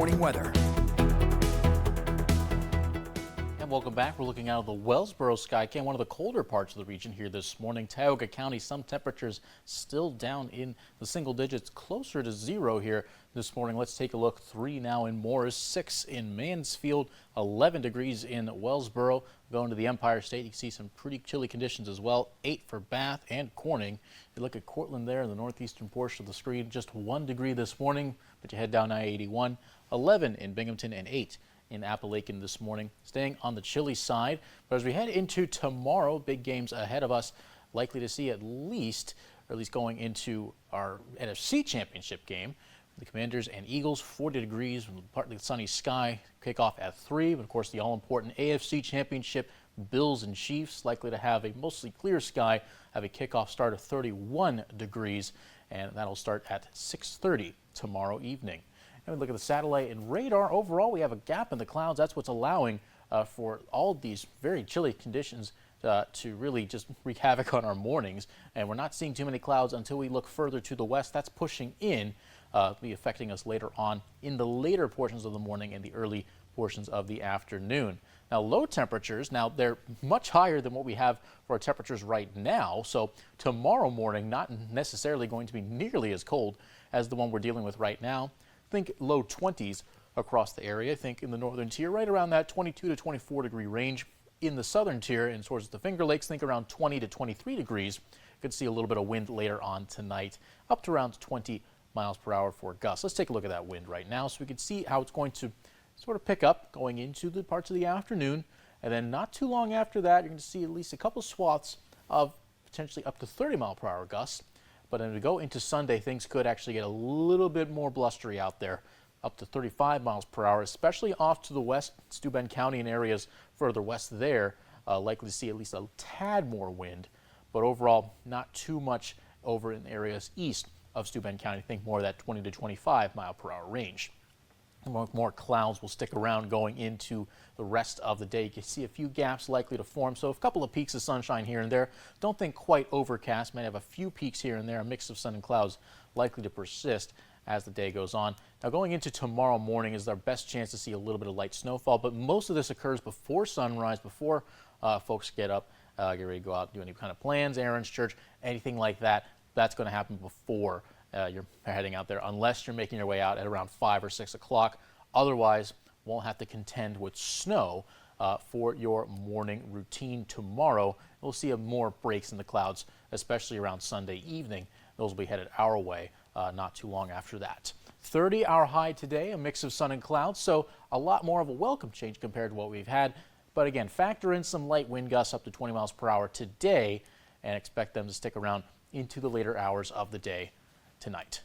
Morning weather. And welcome back. We're looking out of the Wellsboro skycam, one of the colder parts of the region here this morning. Tioga County, some temperatures still down in the single digits, closer to 0 here this morning. Let's take a look. 3 now in Morris, 6 in Mansfield, 11 degrees in Wellsboro. Going to the Empire State, you can see some pretty chilly conditions as well. 8 for Bath and Corning. You look at Cortland there in the northeastern portion of the screen, just 1 degree this morning, but you head down I-81. 11 in Binghamton and 8 in Appalachian this morning. Staying on the chilly side, but as we head into tomorrow, big games ahead of us. Likely to see at least going into our NFC Championship game. The Commanders and Eagles, 40 degrees, partly sunny sky, kickoff at 3. But of course, the all-important AFC Championship, Bills and Chiefs, likely to have a mostly clear sky, have a kickoff start of 31 degrees, and that'll start at 6:30 tomorrow evening. And we look at the satellite and radar. Overall, we have a gap in the clouds. That's what's allowing for all of these very chilly conditions to really just wreak havoc on our mornings. And we're not seeing too many clouds until we look further to the west. That's pushing in, be affecting us later on in the later portions of the morning and the early portions of the afternoon. Now, low temperatures, now they're much higher than what we have for our temperatures right now. So tomorrow morning, not necessarily going to be nearly as cold as the one we're dealing with right now. Think low 20s across the area. Think in the northern tier, right around that 22 to 24 degree range. In the southern tier and towards the Finger Lakes, think around 20 to 23 degrees. Could see a little bit of wind later on tonight, up to around 20 miles per hour for gusts. Let's take a look at that wind right now so we can see how it's going to sort of pick up going into the parts of the afternoon. And then not too long after that, you're going to see at least a couple swaths of potentially up to 30 mile per hour gusts. But as we go into Sunday, things could actually get a little bit more blustery out there, up to 35 miles per hour, especially off to the west, Steuben County and areas further west there. Likely to see at least a tad more wind, but overall not too much over in areas east of Steuben County. Think more of that 20 to 25 mile per hour range. More clouds will stick around going into the rest of the day. You can see a few gaps likely to form, so a couple of peaks of sunshine here and there. Don't think quite overcast. Might have a few peaks here and there. A mix of sun and clouds likely to persist as the day goes on. Now, going into tomorrow morning is our best chance to see a little bit of light snowfall, but most of this occurs before sunrise, before folks get up, get ready to go out and do any kind of plans, errands, church, anything like that. That's going to happen before you're heading out there, unless you're making your way out at around 5 or 6 o'clock. Otherwise, won't have to contend with snow for your morning routine tomorrow. We'll see more breaks in the clouds, especially around Sunday evening. Those will be headed our way not too long after that. 30 our high today, a mix of sun and clouds, so a lot more of a welcome change compared to what we've had. But again, factor in some light wind gusts up to 20 miles per hour today and expect them to stick around into the later hours of the day tonight.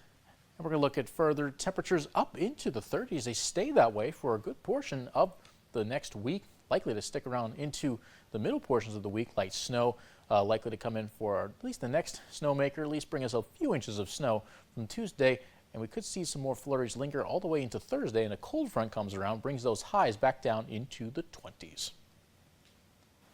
And we're going to look at further temperatures up into the 30s. They stay that way for a good portion of the next week, likely to stick around into the middle portions of the week. Light snow likely to come in for at least the next snowmaker, at least bring us a few inches of snow from Tuesday. And we could see some more flurries linger all the way into Thursday, and a cold front comes around, brings those highs back down into the 20s.